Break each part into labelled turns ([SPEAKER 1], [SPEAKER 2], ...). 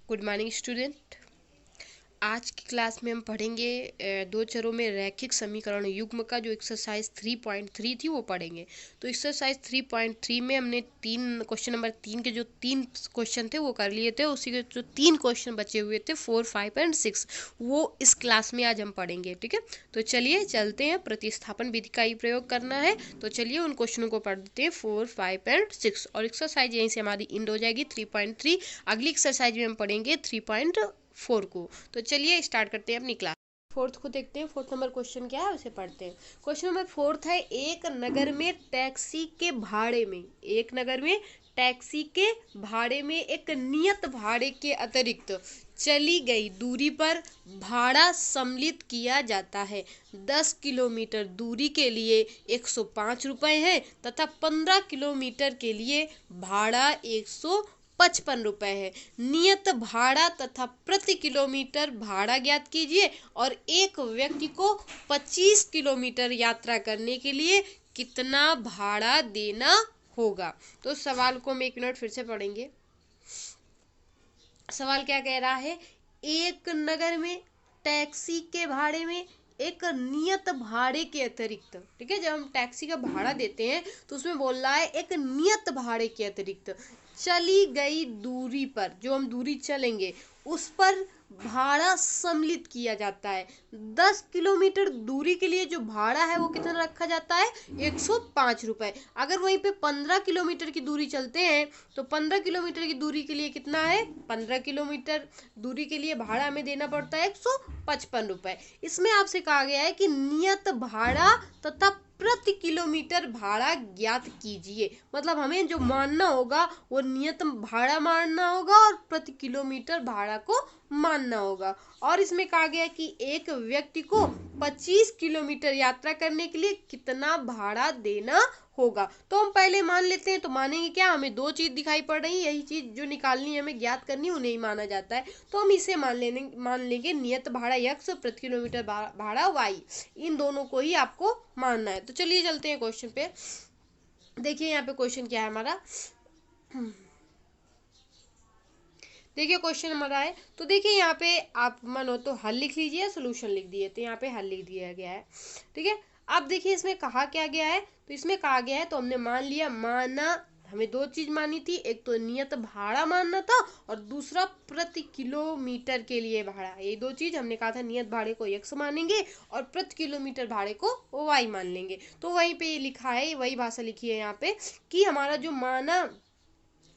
[SPEAKER 1] Good morning student. आज की class में हम पढ़ेंगे दो चरों में रैखिक समीकरण युग्म का जो एक्सरसाइज 3.3 थी वो पढ़ेंगे। तो एक्सरसाइज 3.3 में हमने क्वेश्चन नंबर 3 के जो 3 क्वेश्चन थे वो कर लिए थे। उसी के जो 3 क्वेश्चन बचे हुए थे 4, 5 एंड 6 वो इस क्लास में आज हम पढ़ेंगे। ठीक है, तो चलिए चलते हैं। प्रतिस्थापन विधि का ही प्रयोग करना है, तो चलिए उन क्वेश्चनों को पढ़ देते हैं 4, 5 एंड 6 और एक्सरसाइज यहीं से हमारी इंड हो जाएगी 3.3। अगली एक्सरसाइज में हम पढ़ेंगे 3.4 को। तो चलिए स्टार्ट करते हैं अपनी क्लास। फोर्थ को देखते हैं। फोर्थ नंबर क्वेश्चन क्या है उसे पढ़ते हैं। क्वेश्चन नंबर फोर्थ है, एक नगर में टैक्सी के भाड़े में एक नियत भाड़े के अतिरिक्त चली गई दूरी पर भाड़ा सम्मिलित किया जाता है। 10 किलोमीटर दूरी के लिए 105 रुपये है तथा 15 किलोमीटर के लिए भाड़ा 155 रुपये है। नियत भाड़ा तथा प्रति किलोमीटर भाड़ा ज्ञात कीजिए और एक व्यक्ति को 25 किलोमीटर यात्रा करने के लिए कितना भाड़ा देना होगा। तो सवाल को हम एक मिनट फिर से पढ़ेंगे। सवाल क्या कह रहा है, एक नगर में टैक्सी के भाड़े में एक नियत भाड़े के अतिरिक्त, ठीक है, जब हम टैक्सी का भाड़ा देते हैं तो उसमें बोल रहा है एक नियत भाड़े के अतिरिक्त चली गई दूरी पर, जो हम दूरी चलेंगे उस पर भाड़ा सम्मिलित किया जाता है। 10 किलोमीटर दूरी के लिए जो भाड़ा है वो कितना रखा जाता है, 105 रुपये। अगर वहीं पे 15 किलोमीटर की दूरी चलते हैं तो 15 किलोमीटर की दूरी के लिए कितना है, 15 किलोमीटर दूरी के लिए भाड़ा हमें देना पड़ता है 155 रुपये। इसमें आपसे कहा गया है कि नियत भाड़ा तथा प्रति किलोमीटर भाड़ा ज्ञात कीजिए। मतलब हमें जो मानना होगा वो नियत भाड़ा मानना होगा और प्रति किलोमीटर भाड़ा को मानना होगा। और इसमें कहा गया कि एक व्यक्ति को 25 किलोमीटर यात्रा करने के लिए कितना भाड़ा देना होगा। तो हम पहले मान लेते हैं। तो मानेंगे क्या, हमें दो चीज दिखाई पड़ रही है, यही चीज जो निकालनी है हमें ज्ञात करनी है उन्हें ही माना जाता है। तो हम इसे मान लेंगे नियत भाड़ा x प्रति किलोमीटर भाड़ा y, इन दोनों को ही आपको मानना है। तो चलिए चलते हैं क्वेश्चन पे। देखिए यहाँ पे क्वेश्चन क्या है हमारा। देखिए क्वेश्चन हमारा है, तो देखिए यहाँ पे आप मानो तो हल लिख लीजिए, सोल्यूशन लिख दिए, तो यहाँ पे हल लिख दिया गया है। ठीक है, अब देखिए इसमें कहा क्या गया है। तो इसमें कहा गया है, तो हमने मान लिया, माना हमें दो चीज मानी थी, एक तो नियत भाड़ा मानना था और दूसरा प्रति किलोमीटर के लिए भाड़ा। ये दो चीज हमने कहा था, नियत भाड़े को x मानेंगे और प्रति किलोमीटर भाड़े को y मान लेंगे। तो वहीं पे लिखा है, वही भाषा लिखी है यहाँ पे कि हमारा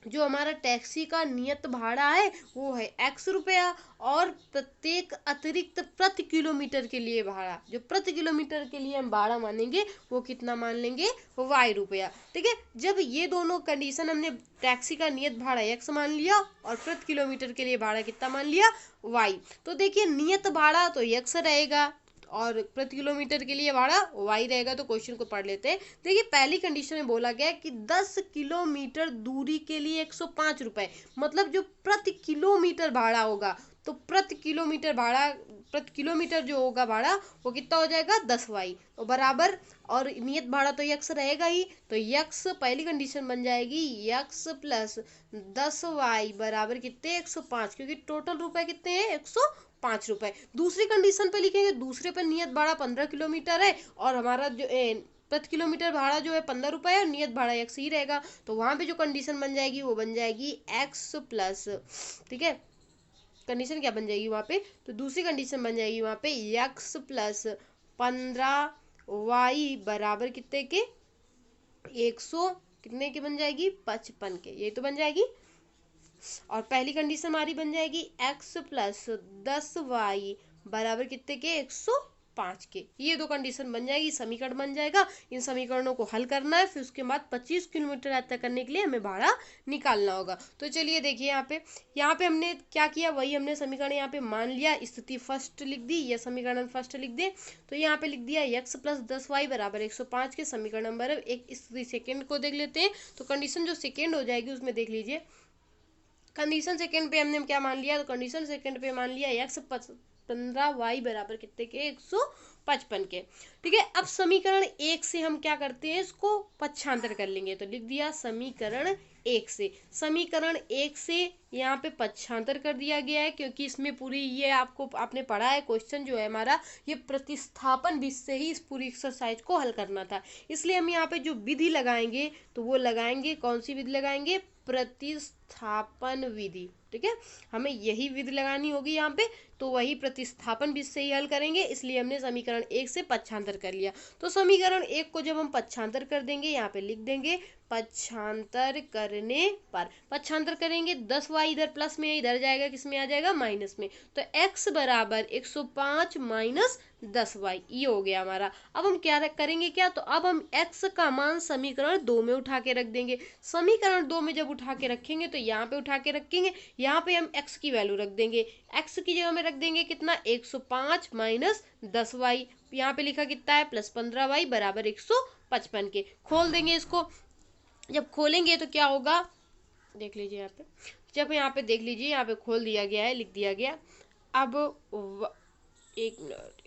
[SPEAKER 1] जो हमारा टैक्सी का नियत भाड़ा है वो है x रुपया और प्रत्येक अतिरिक्त प्रति किलोमीटर के लिए भाड़ा, जो प्रति किलोमीटर के लिए हम भाड़ा मानेंगे वो कितना मान लेंगे, y रुपया। ठीक है, जब ये दोनों कंडीशन, हमने टैक्सी का नियत भाड़ा x मान लिया और प्रति किलोमीटर के लिए भाड़ा कितना मान लिया, y। तो देखिए नियत भाड़ा तो x रहेगा और प्रति किलोमीटर के लिए भाड़ा y रहेगा। तो क्वेश्चन को पढ़ लेते हैं। देखिए पहली कंडीशन में बोला गया कि 10 किलोमीटर दूरी के लिए 105 रुपए, मतलब जो प्रति किलोमीटर भाड़ा होगा, तो प्रति किलोमीटर जो होगा भाड़ा वो कितना हो जाएगा, 10y तो बराबर, और नियत भाड़ा तो x रहेगा ही, तो x पहली कंडीशन बन जाएगी x प्लस 10y बराबर कितने, 105, क्योंकि टोटल रुपए कितने हैं, 105 रुपए। दूसरी कंडीशन पे लिखेंगे, दूसरे पे नियत भाड़ा 15 किलोमीटर है और हमारा जो प्रति किलोमीटर भाड़ा जो है 15 रुपए है और नियत भाड़ा x ही रहेगा। तो वहां पे जो कंडीशन बन जाएगी वो बन जाएगी x प्लस, ठीक है, कंडीशन क्या बन जाएगी वहां पे, तो दूसरी कंडीशन बन जाएगी वहां पे x प्लस 15y बराबर कितने के, 100 कितने की बन जाएगी, 55 के, ये तो बन जाएगी। और पहली कंडीशन हमारी बन जाएगी x प्लस 10y बराबर कितने के, 105 के। ये दो कंडीशन बन जाएगी, समीकरण बन जाएगा। इन समीकरणों को हल करना है, फिर उसके बाद 25 किलोमीटर यात्रा करने के लिए हमें भाड़ा निकालना होगा। तो चलिए देखिए यहाँ पे हमने क्या किया, वही हमने समीकरण यहाँ पे मान लिया, स्थिति फर्स्ट लिख दी, यह समीकरण फर्स्ट लिख दे। तो यहाँ पे लिख दिया x प्लस 10y बराबर 105 के। समीकरण नंबर एक स्थिति सेकेंड को देख लेते हैं। तो कंडीशन जो सेकेंड हो जाएगी उसमें देख लीजिए, कंडीशन सेकंड पे हमने क्या मान लिया, तो कंडीशन सेकंड पे मान लिया x 15y बराबर कितने के, 155 के। ठीक है, अब समीकरण एक से हम क्या करते हैं, इसको पक्षांतर कर लेंगे। तो लिख दिया समीकरण एक से। समीकरण एक से यहाँ पे पक्षांतर कर दिया गया है, क्योंकि इसमें पूरी ये आपने पढ़ा है, क्वेश्चन जो है हमारा ये प्रतिस्थापन विधि से ही इस पूरी एक्सरसाइज को हल करना था। इसलिए हम यहाँ पे जो विधि लगाएंगे तो वो लगाएंगे, कौन सी विधि लगाएंगे? प्रतिस्थापन विधि। ठीक है, हमें यही विधि लगानी होगी यहाँ पे, तो वही प्रतिस्थापन विधि से ही हल करेंगे। इसलिए हमने समीकरण एक से पक्षांतर कर लिया। तो समीकरण एक को जब हम पक्षांतर कर देंगे, यहाँ पे लिख देंगे पक्षांतर करने पर। पक्षांतर करेंगे 10y इधर प्लस में, इधर जाएगा किस में आ जाएगा? माइनस में। तो x बराबर 105 माइनस 10y, ये हो गया हमारा। अब हम क्या करेंगे क्या? तो अब हम x का मान समीकरण 2 में उठा के रख देंगे। समीकरण 2 में जब उठा के रखेंगे तो यहाँ पे उठा के रखेंगे, यहाँ पे हम x की वैल्यू रख देंगे। x की जगह में रख देंगे कितना? 105 माइनस 10y, यहाँ पे लिखा कितना है? प्लस 15y बराबर 155 के। खोल देंगे इसको। जब खोलेंगे तो क्या होगा? देख लीजिए यहाँ पे, जब यहाँ पे देख लीजिए, यहाँ पे खोल दिया गया है, लिख दिया गया। अब एक मिनट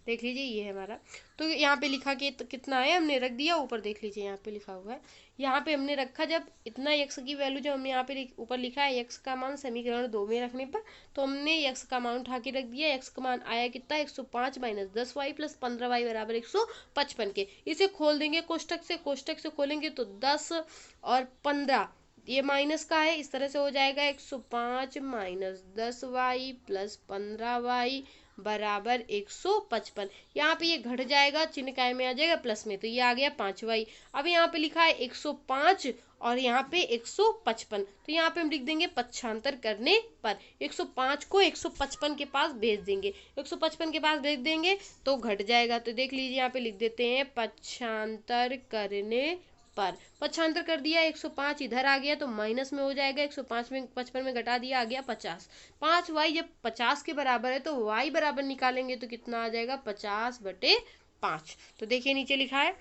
[SPEAKER 1] देख लीजिए, ये है हमारा। तो यहाँ पे लिखा कि तो कितना है, हमने रख दिया। ऊपर देख लीजिए, यहाँ पे लिखा हुआ है, यहाँ पे हमने रखा जब इतना x की वैल्यू, जब हमने यहाँ पे ऊपर लिखा है x का मान समीकरण 2 में रखने पर, तो हमने x का मान उठा के रख दिया। x का मान आया कितना? 105 माइनस 10y प्लस 15y बराबर 155 के। इसे खोल देंगे कोष्टक से, कोष्टक से खोलेंगे तो 10 और 15 ये माइनस का है, इस तरह से हो जाएगा 105 माइनस 10y प्लस 15y बराबर 155। यहाँ पे ये घट जाएगा, चिन्ह काय में आ जाएगा? प्लस में, तो ये आ गया 5y। अब यहाँ पे लिखा है 105 और यहाँ पे 155, तो यहाँ पे हम लिख देंगे पक्षांतर करने पर। 105 को 155 के पास भेज देंगे, 155 के पास भेज देंगे तो घट जाएगा। तो देख लीजिए, यहाँ पे लिख देते हैं पक्षांतर करने पर। पक्षांतर कर दिया, 105 इधर आ गया तो माइनस में हो जाएगा, 105 में 55 में घटा दिया, आ गया 50। 5y जब 50 के बराबर है तो y बराबर निकालेंगे तो कितना आ जाएगा? 50/5। तो देखिए नीचे लिखा है,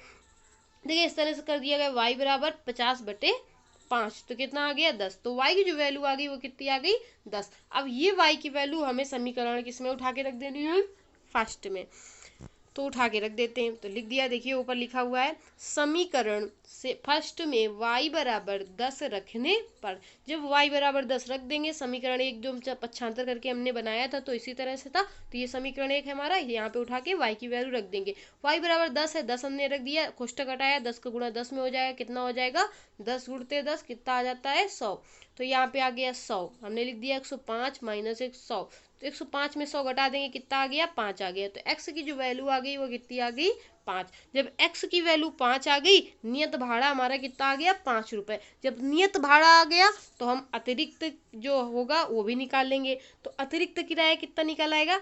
[SPEAKER 1] देखिए इस तरह से कर दिया गया, y बराबर 50/5, तो कितना आ गया? 10। तो y की जो वैल्यू आ गई वो कितनी आ गई? 10। अब ये y की वैल्यू हमें समीकरण किसमें उठा के रख देनी है? फर्स्ट में। तो उठा के रख देते हैं, तो लिख दिया। देखिए ऊपर लिखा हुआ है समीकरण से फर्स्ट में y बराबर 10 रखने पर। जब y बराबर 10 रख देंगे, समीकरण एक जो पक्षांतर करके हमने बनाया था तो इसी तरह से था, तो ये समीकरण एक है हमारा, यहाँ पे उठा के y की वैल्यू रख देंगे। y बराबर 10 है, 10 हमने रख दिया, कोष्टक हटाया, 10 का गुणा 10 में हो जाएगा, कितना हो जाएगा? 10 गुणते 10 कितना आ जाता है? 100। तो यहाँ पे आ गया 100, हमने लिख दिया 105 माइनस 100, तो 105 में 100 घटा देंगे, कितना आ गया? 5 आ गया। तो x की जो वैल्यू आ गई वो कितनी आ गई? 5। जब x की वैल्यू 5 आ गई, नियत भाड़ा हमारा कितना आ गया? 5 रुपए। जब नियत भाड़ा आ गया तो हम अतिरिक्त जो होगा वो भी निकाल लेंगे। तो अतिरिक्त किराया कितना निकल आएगा?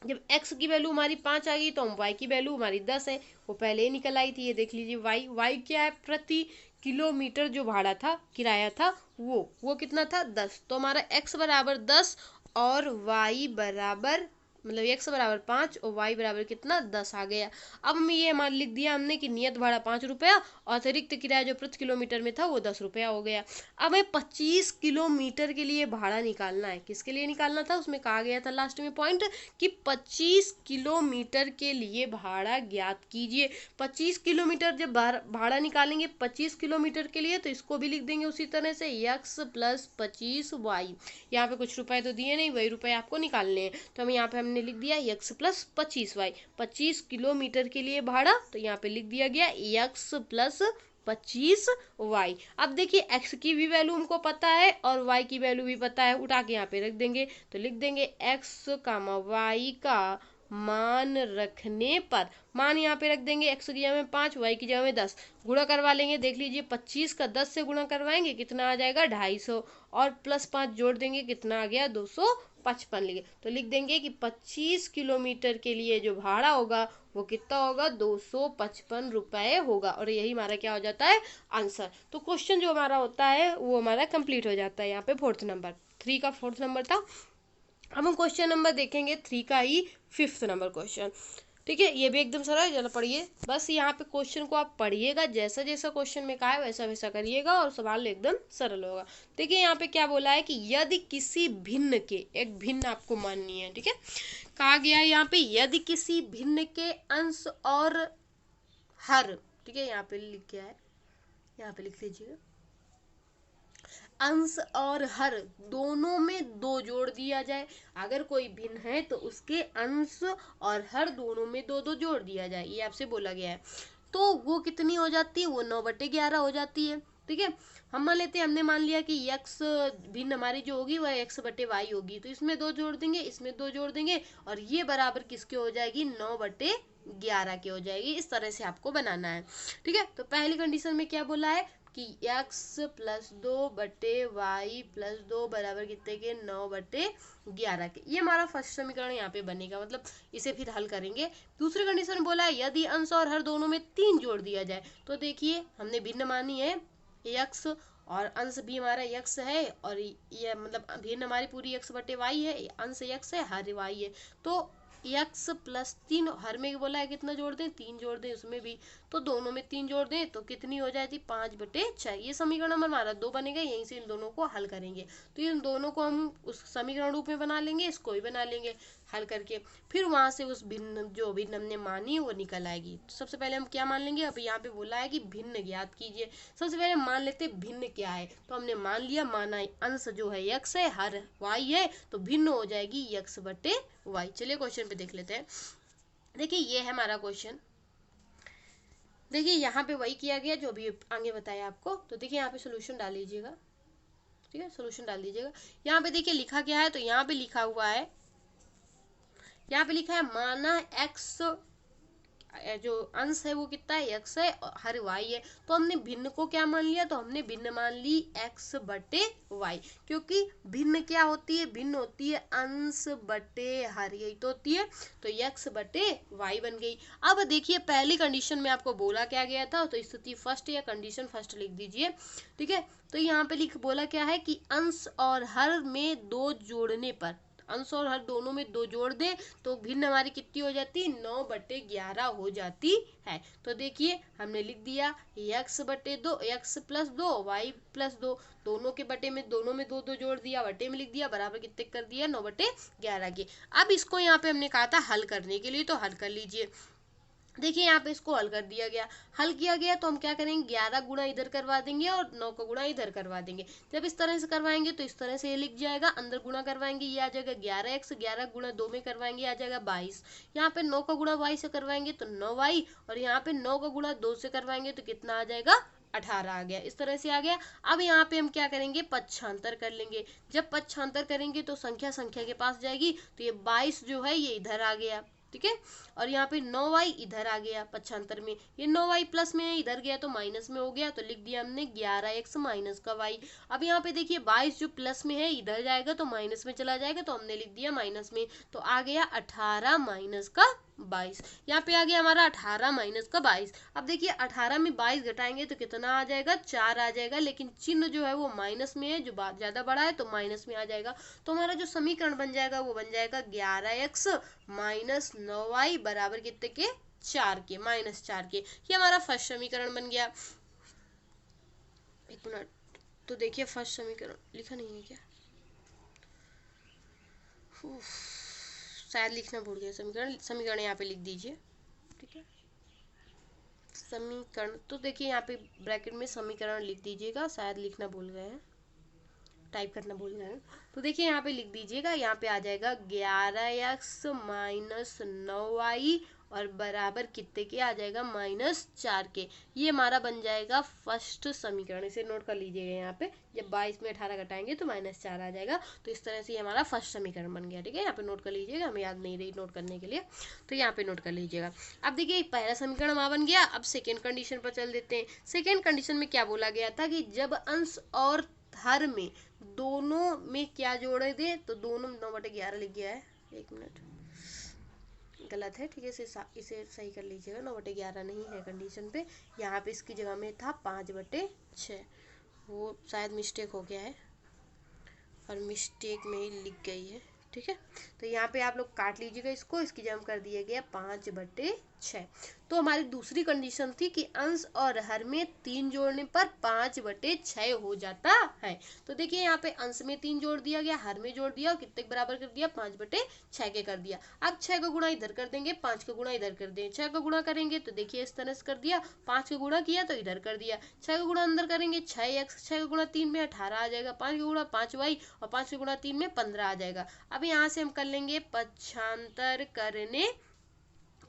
[SPEAKER 1] जब x की वैल्यू हमारी 5 आ गई तो हम y की वैल्यू हमारी 10 है, वो पहले ही निकल आई थी। ये देख लीजिए, y क्या है? प्रति किलोमीटर जो भाड़ा था, किराया था, वो कितना था? 10। तो हमारा x बराबर 10 और y बराबर मतलब x बराबर 5 और y बराबर कितना? 10 आ गया। अब हमें ये मान लिख दिया हमने कि नियत भाड़ा 5 रुपया और अतिरिक्त किराया जो प्रति किलोमीटर में था वो 10 रुपया हो गया। अब हमें 25 किलोमीटर के लिए भाड़ा निकालना है। किसके लिए निकालना था? उसमें कहा गया था लास्ट में पॉइंट कि 25 किलोमीटर के लिए भाड़ा ज्ञात कीजिए। 25 किलोमीटर जब भाड़ा निकालेंगे 25 किलोमीटर के लिए, तो इसको भी लिख देंगे उसी तरह से x प्लस 25y। यहाँ पे कुछ रुपए तो दिए नहीं, वही रुपए आपको निकालने हैं, तो हम यहाँ पे हमने लिख दिया x प्लस 25y। 25 किलोमीटर के लिए भाड़ा, तो यहाँ पे लिख दिया गया x प्लस 25y। अब देखिए x की भी वैल्यू हमको पता है और y की वैल्यू भी पता है, उठा के यहाँ पे रख देंगे। तो लिख देंगे x y का मान रखने पर। मान यहाँ पे रख देंगे, x की जगह में 5, y की जगह में 10, गुणा करवा लेंगे। देख लीजिए 25 का 10 से गुणा करवाएंगे, कितना आ जाएगा? 250, और प्लस 5 जोड़ देंगे, कितना आ गया? 255 लिखे। तो लिख देंगे कि 25 किलोमीटर के लिए जो भाड़ा होगा वो कितना होगा? 255 रुपए होगा। और यही हमारा क्या हो जाता है? आंसर। तो क्वेश्चन जो हमारा होता है वो हमारा कंप्लीट हो जाता है। यहाँ पे फोर्थ नंबर 3 का फोर्थ नंबर था। अब हम क्वेश्चन नंबर देखेंगे 3 का ही 5th नंबर क्वेश्चन। ठीक है, ये भी एकदम सरल है, चलो पढ़िए। बस यहाँ पे क्वेश्चन को आप पढ़िएगा, जैसा जैसा क्वेश्चन में कहा है वैसा वैसा करिएगा और सवाल एकदम सरल होगा। देखिए यहाँ पे क्या बोला है कि यदि किसी भिन्न के, एक भिन्न आपको माननी है, ठीक है, कहा गया है यहाँ पे यदि किसी भिन्न के अंश और हर, ठीक है, यहाँ पे लिख गया है यहाँ पे लिख लीजिएगा, अंश और हर दोनों में 2 जोड़ दिया जाए। अगर कोई भिन्न है तो उसके अंश और हर दोनों में 2 जोड़ दिया जाए, ये आपसे बोला गया है। तो वो कितनी हो जाती है, वो 9/11 हो जाती है। ठीक है, हम मान लेते हैं, हमने मान लिया कि x भिन्न हमारी जो होगी वह x/y होगी, तो इसमें 2 जोड़ देंगे, इसमें 2 जोड़ देंगे, और ये बराबर किसके हो जाएगी, 9/11 के हो जाएगी। इस तरह से आपको बनाना है। ठीक है, तो पहली कंडीशन में क्या बोला है कि x + 2/y + 2 बराबर कितने के, 9/11 के। ये हमारा फर्स्ट समीकरण यहाँ पे बनेगा, मतलब इसे फिर हल करेंगे। दूसरी कंडीशन में बोला है यदि अंश और हर दोनों में 3 जोड़ दिया जाए, तो देखिए हमने भिन्न मानी है x, और अंश भी हमारा x है, और ये मतलब भिन्न हमारी पूरी x/y है, अंश x है, हर y है। तो x + 3, हर में बोला है कितना जोड़ दें, 3 जोड़ दें, उसमें भी तो दोनों में 3 जोड़ दें तो कितनी हो जाती, 5/6। ये समीकरण नंबर हमारा 2 बनेगा। यहीं से इन दोनों को हल करेंगे, तो इन दोनों को हम उस समीकरण रूप में बना लेंगे, इसको भी बना लेंगे हल करके। फिर वहां से उस भिन्न जो भिन्न हमने मानी वो निकल आएगी। तो सबसे पहले हम क्या मान लेंगे, अब यहाँ पे बोला है कि भिन्न ज्ञात कीजिए। सबसे पहले मान लेते भिन्न क्या है, तो हमने मान लिया, माना अंश जो है x है, हर y है, तो भिन्न हो जाएगी x/y। चलिए क्वेश्चन पे देख लेते हैं। देखिए ये है हमारा क्वेश्चन। देखिए यहाँ पे वही किया गया जो अभी आगे बताया आपको। तो देखिए यहाँ पे सोल्यूशन डाल लीजिएगा। ठीक है, सोल्यूशन डाल दीजिएगा। यहाँ पे देखिए लिखा क्या है, तो यहाँ पे लिखा हुआ है, यहाँ पे लिखा है माना x जो अंश है वो कितना है, x है, और हर y है। तो हमने भिन्न को क्या मान लिया, तो हमने भिन्न मान ली x/y, क्योंकि भिन्न क्या होती है, भिन्न होती है अंश बटे हर, यही तो होती है। तो x/y बन गई। अब देखिए पहली कंडीशन में आपको बोला क्या गया था, तो स्थिति फर्स्ट या कंडीशन फर्स्ट लिख दीजिए। ठीक है, तो यहाँ पे बोला क्या है कि अंश और हर में 2 जोड़ने पर, अंश और हर दोनों में 2 जोड़ दें तो भिन्न हमारी कितनी हो जाती है, 9/11 हो जाती है। तो देखिए हमने लिख दिया x/2, x + 2 y + 2, दोनों के बटे में, दोनों में 2 जोड़ दिया, बटे में लिख दिया, बराबर कितने कर दिया, 9/11 के। अब इसको यहाँ पे हमने कहा था हल करने के लिए, तो हल कर लीजिए। देखिए यहाँ पे इसको हल कर दिया गया, हल किया गया, तो हम क्या करेंगे, 11 गुणा इधर करवा देंगे और 9 का गुणा इधर करवा देंगे। जब इस तरह से करवाएंगे तो इस तरह से ये लिख जाएगा, अंदर गुणा करवाएंगे ये आ जाएगा 11x, 11 गुणा 2 में करवाएंगे आ जाएगा 22। यहाँ पे 9 का गुणा y से करवाएंगे तो 9y, और यहाँ पे 9 का गुणा 2 से करवाएंगे तो कितना आ जाएगा, 18 आ गया। इस तरह से आ गया। अब यहाँ पे हम क्या करेंगे, पक्षांतर कर लेंगे। जब पक्षांतर करेंगे तो संख्या संख्या के पास जाएगी, तो ये 22 जो है ये इधर आ गया। ठीक है, और यहाँ पे 9y इधर आ गया पक्षांतर में, ये 9y प्लस में है, इधर गया तो माइनस में हो गया, तो लिख दिया हमने 11x माइनस का y। अब यहाँ पे देखिए 22 जो प्लस में है इधर जाएगा तो माइनस में चला जाएगा, तो हमने लिख दिया माइनस में, तो आ गया 18 माइनस का 22। यहाँ पे आ गया हमारा 18 माइनस का 22। अब देखिए 18 में 22 घटाएंगे तो कितना आ जाएगा, 4 आ जाएगा, लेकिन चिन्ह जो है वो माइनस में है, जो ज्यादा बड़ा है तो माइनस में आ जाएगा। तो हमारा जो समीकरण बन जाएगा वो बन जाएगा 11x माइनस 9y बराबर कितने के, 4 के, -4 के। ये हमारा फर्स्ट समीकरण बन गया। एक मिनट, तो देखिए फर्स्ट समीकरण लिखा नहीं है क्या, शायद लिखना भूल गया। समीकरण यहाँ पे लिख दीजिए। ठीक है, समीकरण, तो देखिए यहाँ पे ब्रैकेट में समीकरण लिख दीजिएगा, शायद लिखना भूल गए हैं, टाइप करना भूल गए हैं। तो देखिए यहाँ पे लिख दीजिएगा, यहाँ पे आ जाएगा 11x माइनस 9y और बराबर कितने के आ जाएगा, -4 के। ये हमारा बन जाएगा फर्स्ट समीकरण। इसे नोट कर लीजिएगा, यहाँ पे जब 22 में 18 घटाएंगे तो -4 आ जाएगा। तो इस तरह से ये हमारा फर्स्ट समीकरण बन गया। ठीक है, यहाँ पे नोट कर लीजिएगा, हमें याद नहीं रही नोट करने के लिए, तो यहाँ पे नोट कर लीजिएगा। अब देखिए पहला समीकरण हमारा बन गया। अब सेकेंड कंडीशन पर चल देते हैं। सेकेंड कंडीशन में क्या बोला गया था कि जब अंश और हर में दोनों में क्या जोड़े दे, तो दोनों में 9/11 लिख गया है, एक मिनट गलत है। ठीक है, इसे सही कर लीजिएगा, 9/11 नहीं है कंडीशन पे, यहाँ पे इसकी जगह में था 5/6, वो शायद मिस्टेक हो गया है और मिस्टेक में ही लिख गई है। ठीक है, तो यहाँ पे आप लोग काट लीजिएगा इसको, इसकी जगह कर दिया गया 5/6। तो हमारी दूसरी कंडीशन थी कि अंश और हर में 3 जोड़ने पर 5/6 हो जाता है। तो देखिए यहाँ पे अंश में 3 जोड़ दिया गया, हर में जोड़ दिया और कितने बराबर कर दिया, 5/6 के कर दिया। अब 6 का गुणा इधर कर देंगे, 5 का गुणा इधर कर देंगे। 6 का गुणा करेंगे तो देखिए इस तरह से कर दिया, 5 का गुणा किया तो इधर कर दिया। 6 का गुणा अंदर करेंगे 6x, 6 का गुणा 3 में 18 आ जाएगा, 5 का गुणा 5y और 5 का गुणा 3 में 15 आ जाएगा। अब यहाँ से हम कर लेंगे पक्षांतर करने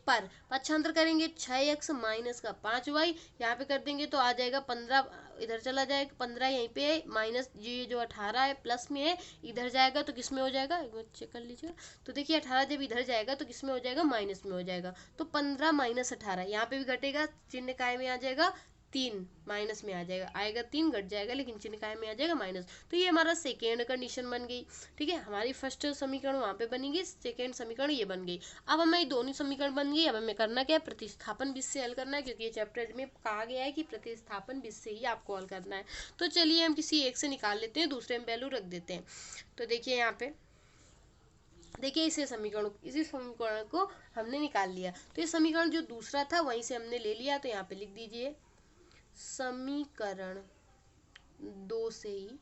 [SPEAKER 1] पर, पक्षांतर करेंगे 6x माइनस का 5y, यहाँ पे कर देंगे तो आ जाएगा 15, इधर चला जाएगा 15 यहीं पे है, माइनस ये जो 18 है प्लस में है, इधर जाएगा तो किस में हो जाएगा, एक बार चेक कर लीजिएगा। तो देखिए 18 जब इधर जाएगा तो किस में हो जाएगा, माइनस में हो जाएगा। तो 15 माइनस 18 यहाँ पे भी घटेगा, चिन्ह काय में आ जाएगा, 3 माइनस में आ जाएगा, आएगा 3 घट जाएगा लेकिन चिन्ह काय में आ जाएगा, माइनस। तो ये हमारा सेकेंड कंडीशन बन गई। ठीक है, हमारी फर्स्ट समीकरण वहां पे बनेगी, सेकेंड समीकरण ये बन गई। अब हमें दोनों समीकरण बन गई। अब हमें करना क्या है, प्रतिस्थापन विधि से हल करना है, क्योंकि ये चैप्टर में कहा गया है कि प्रतिस्थापन विधि से ही आपको हल करना है। तो चलिए हम किसी एक से निकाल लेते हैं, दूसरे में वैल्यू रख देते हैं। तो देखिए यहाँ पे देखिए इसी समीकरण को हमने निकाल लिया। तो ये समीकरण जो दूसरा था वहीं से हमने ले लिया। तो यहाँ पे लिख दीजिए समीकरण 2 से ही,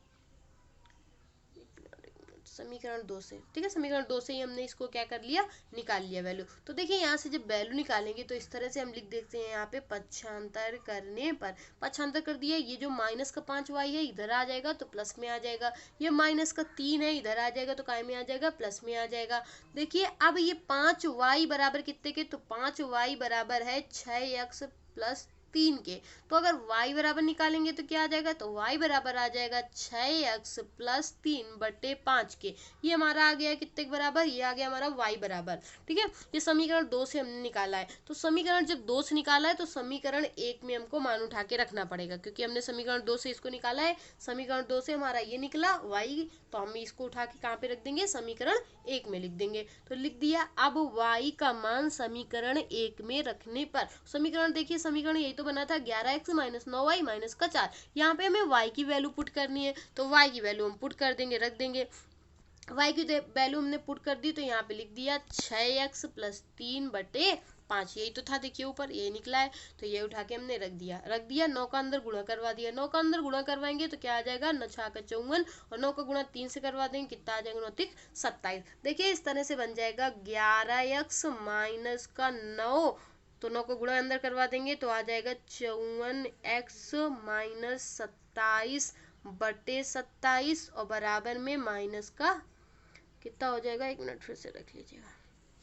[SPEAKER 1] समीकरण 2 से, ठीक है, समीकरण 2 से ही हमने इसको क्या कर लिया, निकाल लिया वैल्यू। तो देखिए यहाँ से जब वैल्यू निकालेंगे तो इस तरह से हम लिख देते हैं यहाँ पे पक्षांतर करने पर, पक्षांतर कर दिया, ये जो माइनस का 5y है इधर आ जाएगा तो प्लस में आ जाएगा, ये माइनस का 3 है इधर आ जाएगा तो काय में आ जाएगा, प्लस में आ जाएगा। देखिए अब ये 5y बराबर कितने के, तो 5y बराबर है 6x प्लस 3 के। तो अगर y बराबर निकालेंगे तो क्या आ जाएगा, तो y बराबर आ जाएगा 6x प्लस 3/5 के। ये हमारा आ गया कितने के बराबर, ये आ गया हमारा y बराबर। ठीक है, ये समीकरण 2 से हमने निकाला है। तो समीकरण जब 2 से निकाला है तो समीकरण 1 में हमको मान उठा के रखना पड़ेगा, क्योंकि हमने समीकरण 2 से इसको निकाला है। समीकरण 2 से हमारा ये निकला y, तो हम इसको उठा के कहाँ पे रख देंगे, समीकरण 1 में लिख देंगे। तो लिख दिया। अब y का मान समीकरण 1 में रखने पर, समीकरण देखिए, समीकरण यही तो बना था 11x माइनस 9y माइनस का 4। यहाँ पे हमें y की वैल्यू पुट करनी है, तो y की वैल्यू हम पुट कर देंगे, रख देंगे। y की वैल्यू हमने पुट कर दी, तो यहाँ पे लिख दिया 6x प्लस 3/5, यही तो था, देखिए ऊपर ये निकला है, तो ये उठा के हमने रख दिया। 9 का अंदर गुणा करवा दिया, 9 का अंदर गुणा करवाएंगे तो क्या आ जाएगा, 9 6 का 54 और 9 का गुणा 3 से करवा देंगे, कितना आ जाएगा, 9 3 27। देखिए इस तरह से बन जाएगा 11x माइनस का 9, तो 9 को गुणा अंदर करवा देंगे तो आ जाएगा 54x माइनस 27/27 और बराबर में माइनस का कितना हो जाएगा, 1 मिनट फिर से रख लीजिएगा।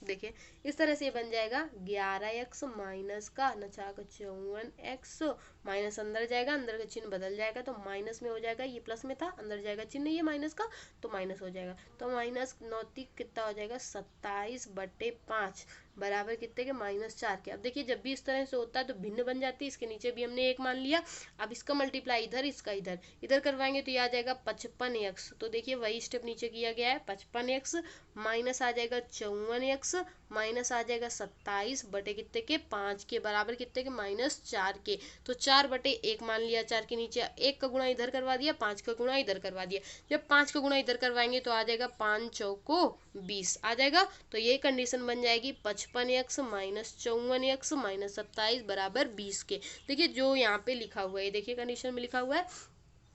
[SPEAKER 1] देखिए इस तरह से बन जाएगा 11x माइनस का 54x माइनस अंदर जाएगा, अंदर का चिन्ह बदल जाएगा तो माइनस में हो जाएगा, ये प्लस में था, अंदर जाएगा चिन्ह ये माइनस का तो माइनस हो जाएगा, तो माइनस 9 कितना हो जाएगा 27/5 बराबर कितने के, -4 के। अब देखिए जब भी इस तरह से होता है तो भिन्न बन जाती है, इसके नीचे भी हमने 1 मान लिया। अब इसका मल्टीप्लाई इधर, इसका इधर, इधर करवाएंगे तो ये आ जाएगा 55x। तो देखिए वही स्टेप नीचे किया गया है, 55x माइनस आ जाएगा 54x माइनस आ जाएगा 27 बटे कितने के, 5 के बराबर कितने के, -4 के। तो 4/1 मान लिया, 4 के नीचे 1 का गुणा इधर करवा दिया, 5 का गुणा इधर करवा दिया। जब 5 का गुणा इधर करवाएंगे तो आ जाएगा 5 चौको 20 आ जाएगा। तो ये कंडीशन बन जाएगी 55x माइनस 54x माइनस 27 बराबर 20 के। देखिए जो यहाँ पे लिखा हुआ है, देखिए कंडीशन में लिखा हुआ है,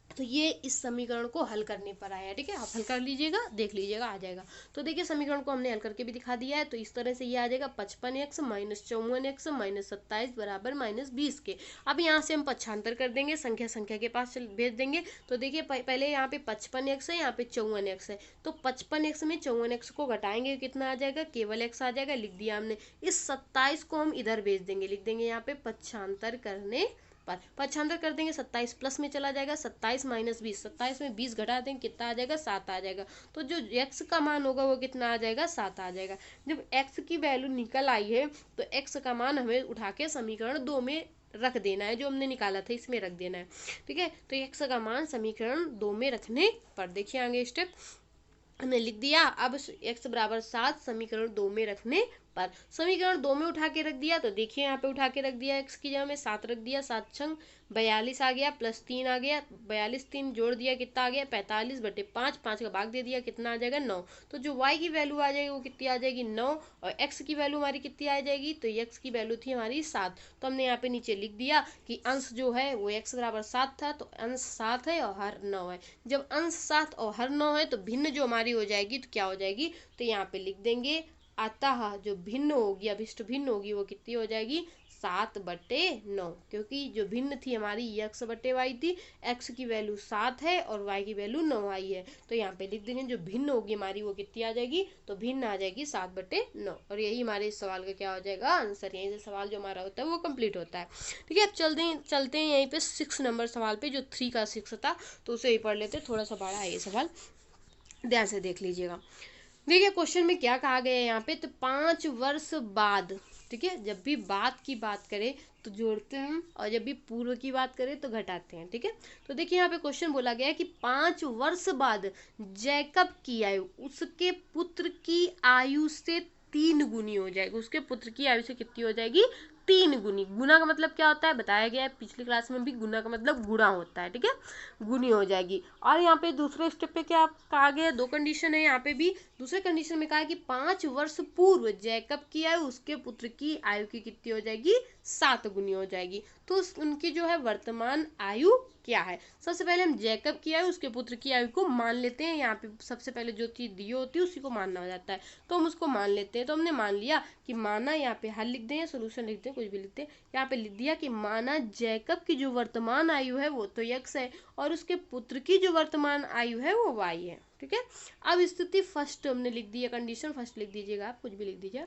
[SPEAKER 1] तो ये इस समीकरण को हल करने पर आया। ठीक है, आप हल कर लीजिएगा, देख लीजिएगा आ जाएगा। तो देखिए समीकरण को हमने हल करके भी दिखा दिया है। तो इस तरह से ये आ जाएगा 55x माइनस 54x माइनस 27 बराबर -20 के। अब यहाँ से हम पक्षांतर कर देंगे, संख्या के पास भेज देंगे। तो देखिए पहले यहाँ पे 55x है, यहाँ पे 54x है, तो 55x में 54x को घटाएंगे कितना आ जाएगा, केवल x आ जाएगा, लिख दिया हमने। इस 27 को हम इधर भेज देंगे, लिख देंगे यहाँ पे पक्षांतर करने पर, पक्षांतर कर देंगे, 27 प्लस में चला जाएगा, 27 माइनस 20, 27 में 20 घटा देंगे कितना आ जाएगा, 7 आ जाएगा। तो जो x का मान होगा वो कितना आ जाएगा, 7 आ जाएगा। जब x की वैल्यू निकल आई है तो x का मान हमें उठा के समीकरण 2 में रख देना है, जो हमने निकाला था इसमें रख देना है। ठीक है, तो x का मान समीकरण 2 में रखने पर, देखिए आगे स्टेप हमने लिख दिया। अब x बराबर 7 समीकरण 2 में रखने पर। समीकरण 2 में उठा के रख दिया, तो देखिए यहाँ पे उठा के रख दिया, x की जगह में 7 रख दिया, 7 छंग 42 आ गया, प्लस 3 आ गया, 42 3 जोड़ दिया कितना आ गया 45/5, 5 का भाग दे दिया कितना आ जाएगा 9। तो जो y की वैल्यू आ जाएगी वो कितनी आ जाएगी 9, और x की वैल्यू हमारी कितनी आ जाएगी, तो x की वैल्यू थी हमारी 7। तो हमने यहाँ पे नीचे लिख दिया कि अंश जो है वो x बराबर 7 था, तो अंश 7 है और हर 9 है। जब अंश 7 और हर 9 है तो भिन्न जो हमारी हो जाएगी तो क्या हो जाएगी, तो यहाँ पे लिख देंगे अतः जो भिन्न होगी, अभिष्ट भिन्न होगी वो कितनी हो जाएगी 7/9, क्योंकि जो भिन्न थी हमारी x/y थी, x की वैल्यू 7 है और y की वैल्यू 9 आई है। तो यहाँ पे लिख देंगे जो भिन्न होगी हमारी वो कितनी आ जाएगी, तो भिन्न आ जाएगी 7/9, और यही हमारे इस सवाल का क्या हो जाएगा आंसर। यहीं से सवाल जो हमारा होता है वो कंप्लीट होता है। ठीक है, अब चलते हैं यहीं पे 6 नंबर सवाल पे, जो 3 का 6 था, तो उसे ही पढ़ लेते। थोड़ा सा बड़ा है ये सवाल, ध्यान से देख लीजिएगा। देखिए क्वेश्चन में क्या कहा गया है यहाँ पे, तो 5 वर्ष बाद, ठीक है, जब भी बाद की बात करें तो जोड़ते हैं और जब भी पूर्व की बात करें तो घटाते हैं। ठीक है, तो देखिए यहाँ पे क्वेश्चन बोला गया है कि 5 वर्ष बाद जैकब की आयु उसके पुत्र की आयु से 3 गुनी हो जाएगी। उसके पुत्र की आयु से कितनी हो जाएगी, 3 गुनी। गुना का मतलब क्या होता है बताया गया है पिछली क्लास में भी, गुना का मतलब गुणा होता है। ठीक है, गुनी हो जाएगी। और यहाँ पे दूसरे स्टेप पे क्या कहा गया, 2 कंडीशन है यहाँ पे भी। दूसरे कंडीशन में कहा है कि 5 वर्ष पूर्व जैकब की आयु उसके पुत्र की आयु की कितनी हो जाएगी, 7 गुनी हो जाएगी। तो उनकी जो है वर्तमान आयु क्या है। सबसे पहले हम जैकब की आयु उसके पुत्र की आयु को मान लेते हैं। यहाँ पे सबसे पहले जो चीज दी होती है उसी को मानना हो जाता है, तो हम उसको मान लेते हैं। तो हमने मान लिया कि माना, यहाँ पे हल लिख दें या सोल्यूशन लिख दें, कुछ भी लिखते हैं। यहाँ पे लिख दिया कि माना जैकब की जो वर्तमान आयु है वो तो x है, और उसके पुत्र की जो वर्तमान आयु है वो y है। ठीक है, अब स्थिति फर्स्ट हमने लिख दी है, कंडीशन फर्स्ट लिख दीजिएगा, आप कुछ भी लिख दीजिए।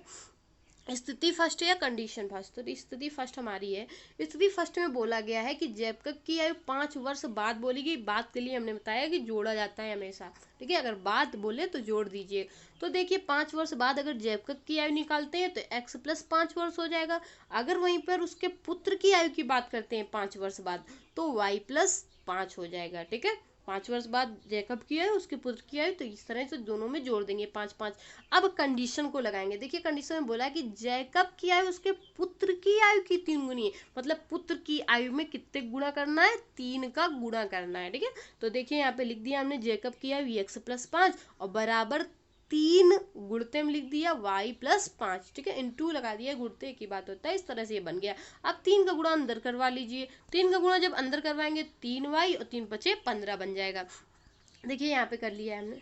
[SPEAKER 1] स्थिति फर्स्ट या कंडीशन फर्स्ट, तो स्थिति फर्स्ट हमारी है। स्थिति फर्स्ट में बोला गया है कि जैकब की आयु 5 वर्ष बाद बोली गई। बात के लिए हमने बताया कि जोड़ा जाता है हमेशा। ठीक है, अगर बात बोले तो जोड़ दीजिए। तो देखिए 5 वर्ष बाद अगर जैकब की आयु निकालते हैं तो x + 5 वर्ष हो जाएगा। अगर वहीं पर उसके पुत्र की आयु की बात करते हैं 5 वर्ष बाद, तो y + 5 हो जाएगा। ठीक है, 5 वर्ष बाद जैकब की आयु उसके पुत्र की आयु, तो इस तरह से दोनों में जोड़ देंगे 5 5। अब कंडीशन को लगाएंगे। देखिए कंडीशन में बोला कि जैकब की आयु उसके पुत्र की आयु की 3 गुनी है, मतलब पुत्र की आयु में कितने गुणा करना है, 3 का गुणा करना है। ठीक है, तो देखिए यहाँ पे लिख दिया हमने जैकब की आयु x + 5 और बराबर 3 गुणते में लिख दिया y + 5। ठीक है, इनटू लगा दिया, गुणते की बात होता है। इस तरह से ये बन गया। अब 3 का गुणा अंदर करवा लीजिए। 3 का गुणा जब अंदर करवाएंगे 3y और 3 × 5 = 15 बन जाएगा। देखिए यहाँ पे कर लिया है हमने।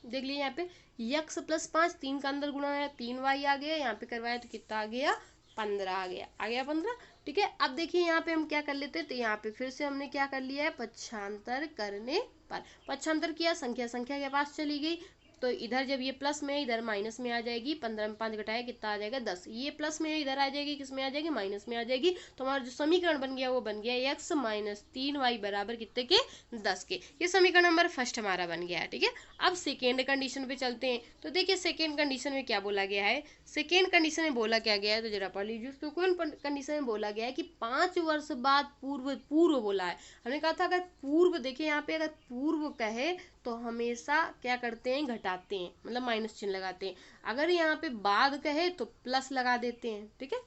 [SPEAKER 1] देख लीजिए यहाँ पे x + 5, 3 का अंदर गुणा है 3y आ गया, यहाँ पे करवाया तो कितना आ गया 15 आ गया 15। ठीक है, अब देखिए यहाँ पे हम क्या कर लेते हैं, तो यहाँ पे फिर से हमने क्या कर लिया है, पक्षांतर करने पर। पक्षांतर किया, संख्या संख्या के पास चली गई, तो इधर जब ये प्लस में है इधर माइनस में आ जाएगी। 15 में 5 घटाया कितना आ जाएगा 10। ये प्लस में है इधर आ जाएगी, किस में आ जाएगी माइनस में आ जाएगी। तो हमारा जो समीकरण बन गया वो बन गया x - 3y बराबर कितने के 10 के। ये समीकरण नंबर फर्स्ट हमारा बन गया है। ठीक है, अब सेकेंड कंडीशन पे चलते हैं। तो देखिए सेकेंड कंडीशन में क्या बोला गया है, सेकेंड कंडीशन में बोला क्या गया है, तो जरा पढ़ लीजिए। उसको कौन कंडीशन में बोला गया है कि 5 वर्ष बाद पूर्व बोला है। हमने कहा था अगर पूर्व, देखिए यहाँ पे अगर पूर्व कहे तो हमेशा क्या करते हैं, घटाते हैं, मतलब माइनस चिन्ह लगाते हैं। अगर यहाँ पे बाद कहे तो प्लस लगा देते हैं। ठीक है,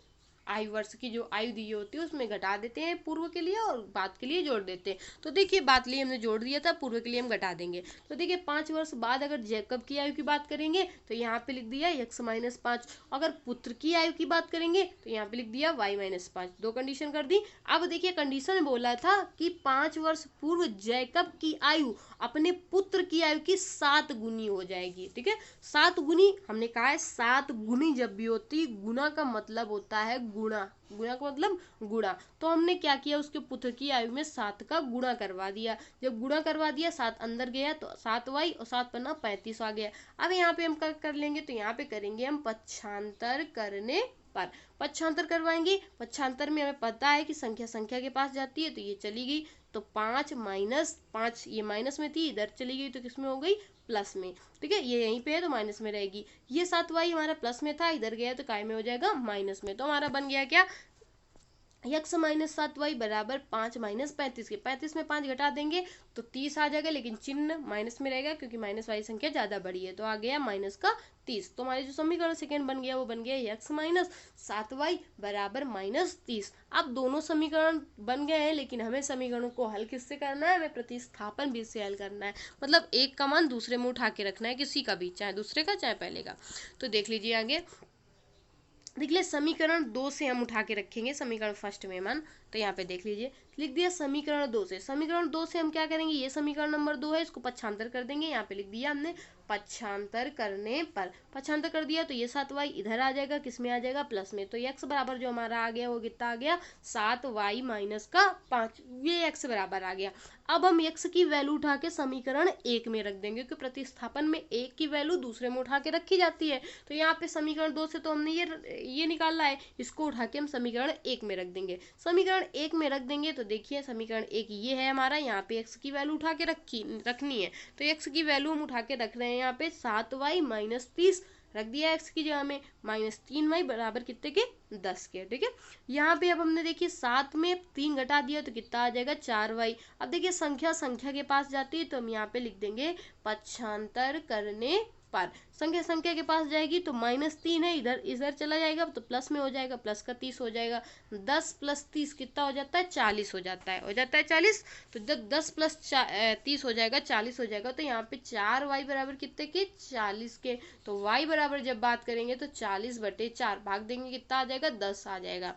[SPEAKER 1] आयु वर्ष की जो आयु दी होती है उसमें घटा देते हैं पूर्व के लिए और बाद के लिए जोड़ देते हैं। तो देखिए बात लिए हमने जोड़ दिया था, पूर्व के लिए हम घटा देंगे। तो देखिए 5 वर्ष बाद अगर जैकब की आयु की बात करेंगे तो यहाँ पे लिख दिया x - 5। अगर पुत्र की आयु की बात करेंगे तो यहाँ पे लिख दिया y - 5। 2 कंडीशन कर दी। अब देखिए कंडीशन में बोला था कि 5 वर्ष पूर्व जैकब की आयु अपने पुत्र की आयु की 7 गुनी हो जाएगी। ठीक है, 7 गुनी हमने कहा है, 7 गुनी जब भी होती, गुना का मतलब होता है गुणा, गुणा का मतलब गुणा। तो हमने क्या किया, उसके पुत्र की आयु में 7 का गुणा करवा दिया। जब गुणा करवा दिया 7 अंदर गया तो 7y और 7 पन्ना 35 आ गया। अब यहाँ पे हम कर लेंगे, तो यहाँ पे करेंगे हम पक्षांतर करने पर। पक्षांतर करवाएंगे। पक्षांतर में हमें पता है कि संख्या संख्या के पास जाती है, तो ये चली गई, तो 5 - 5 ये माइनस में थी, इधर चली गई तो किसमें हो गई, प्लस में। ठीक है, ये यहीं पे है तो माइनस में रहेगी। ये 7y हमारा प्लस में था, इधर गया तो काय में हो जाएगा माइनस में। तो हमारा बन गया क्या, यक्स माइनस 7y बराबर 5 माइनस 35 के, 35 में 5 घटा देंगे तो 30 आ जाएगा, लेकिन चिन्ह माइनस में रहेगा क्योंकि माइनस वाली संख्या ज्यादा बड़ी है, तो आ गया माइनस का 30। तो हमारे जो समीकरण सेकेंड बन गया वो बन गया यक्स माइनस 7y बराबर माइनस 30। अब दोनों समीकरण बन गए हैं, लेकिन हमें समीकरणों को हल किससे करना है, हमें प्रतिस्थापन विधि से हल करना है। मतलब एक का मान दूसरे में उठा के रखना है, किसी का भी, चाहे दूसरे का चाहे पहले का। तो देख लीजिए आगे, देख लिया समीकरण 2 से हम उठा के रखेंगे समीकरण फर्स्ट में मान। तो यहाँ पे देख लीजिए, लिख दिया समीकरण 2 से। समीकरण 2 से हम क्या करेंगे, ये समीकरण नंबर 2 है, इसको पक्षांतर कर देंगे। यहाँ पे लिख दिया हमने पक्षांतर करने पर, पक्षांतर कर दिया तो ये 7y इधर आ जाएगा, किस में आ जाएगा, प्लस में। तो x बराबर जो हमारा आ गया वो कितना आ गया, 7y माइनस का 5, ये x बराबर आ गया। अब हम x की वैल्यू उठा के समीकरण 1 में रख देंगे, क्योंकि प्रतिस्थापन में 1 की वैल्यू दूसरे में उठा के रखी जाती है। तो यहाँ पे समीकरण 2 से तो हमने ये निकालना है, इसको उठा के हम समीकरण 1 में रख देंगे। समीकरण 1 में रख देंगे तो देखिए समीकरण 1 ये है हमारा, यहाँ पे x की वैल्यू उठा के रखनी है। तो x की वैल्यू हम उठा के रख रहे हैं यहाँ पे 7y माइनस 30 रख दिया x की जगह में, माइनस 3y बराबर कितने के, 10 के। ठीक है, यहाँ पे अब हमने देखिए 7 में 3 घटा दिया तो कितना आ जाएगा, 4y। अब देखिए संख्या संख्या के पास जाती है, तो हम यहाँ पे लिख देंगे पक्षांतर करने पर। संख्या संख्या के पास जाएगी तो माइनस 3 है, इधर इधर चला जाएगा तो प्लस में हो जाएगा, प्लस का 30 हो जाएगा। 10 प्लस 30 कितना हो जाता है, 40 हो जाता है, 40। तो जब 10 प्लस 30 हो जाएगा 40 हो जाएगा, तो यहाँ पे 4y बराबर कितने के, 40 के। तो y बराबर जब बात करेंगे तो 40/4 भाग देंगे, कितना आ जाएगा, 10 आ जाएगा।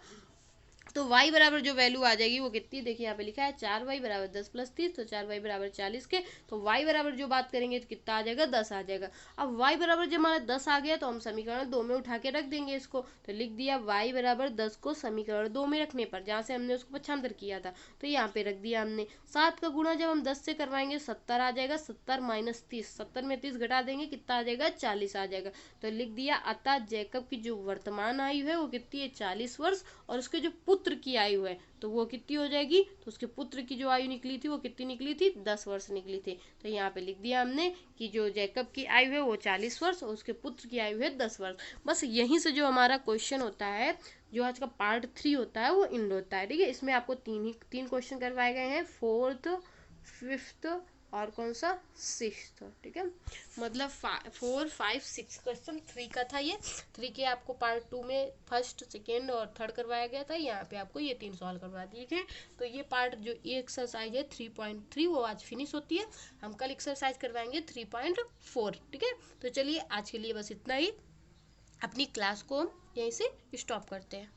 [SPEAKER 1] तो y बराबर जो वैल्यू आ जाएगी वो कितनी, देखिए यहाँ पे लिखा है 4y बराबर 10 प्लस 30, तो 4y बराबर 40 के। तो y बराबर जो बात करेंगे तो कितना आ जाएगा, 10 आ जाएगा। अब y बराबर जब हमारा 10 आ गया तो हम समीकरण 2 में उठा के रख देंगे इसको। तो लिख दिया y बराबर 10 को समीकरण 2 में रखने पर, जहाँ से हमने उसको पक्षांतर किया था, तो यहाँ पे रख दिया हमने। 7 का गुणा जब हम 10 से करवाएंगे 70 आ जाएगा, 70 माइनस 30, 70 में 30 घटा देंगे, कितना आ जाएगा, 40 आ जाएगा। तो लिख दिया अतः जैकब की जो वर्तमान आयु है वो कितनी है, 40 वर्ष, और उसके जो पुत्र की आयु है तो वो कितनी हो जाएगी, तो उसके पुत्र की जो आयु निकली थी वो कितनी निकली थी, 10 वर्ष निकली थी। तो यहाँ पे लिख दिया हमने कि जो जैकब की आयु है वो 40 वर्ष और उसके पुत्र की आयु है 10 वर्ष। बस यहीं से जो हमारा क्वेश्चन होता है, जो आज का पार्ट 3 होता है वो इंड होता है। ठीक है, इसमें आपको तीन क्वेश्चन करवाए गए हैं, 4th 5th और कौन सा, 6th। ठीक है, मतलब 4 5 6 क्वेश्चन 3 का था ये। 3 के आपको पार्ट 2 में फर्स्ट सेकेंड और थर्ड करवाया गया था, यहाँ पे आपको ये 3 सॉल्व करवा दिए थे। तो ये पार्ट जो ये एक्सरसाइज है 3.3 वो आज फिनिश होती है। हम कल एक्सरसाइज करवाएंगे 3.4। ठीक है, तो चलिए आज के लिए बस इतना ही, अपनी क्लास को यहीं से स्टॉप करते हैं।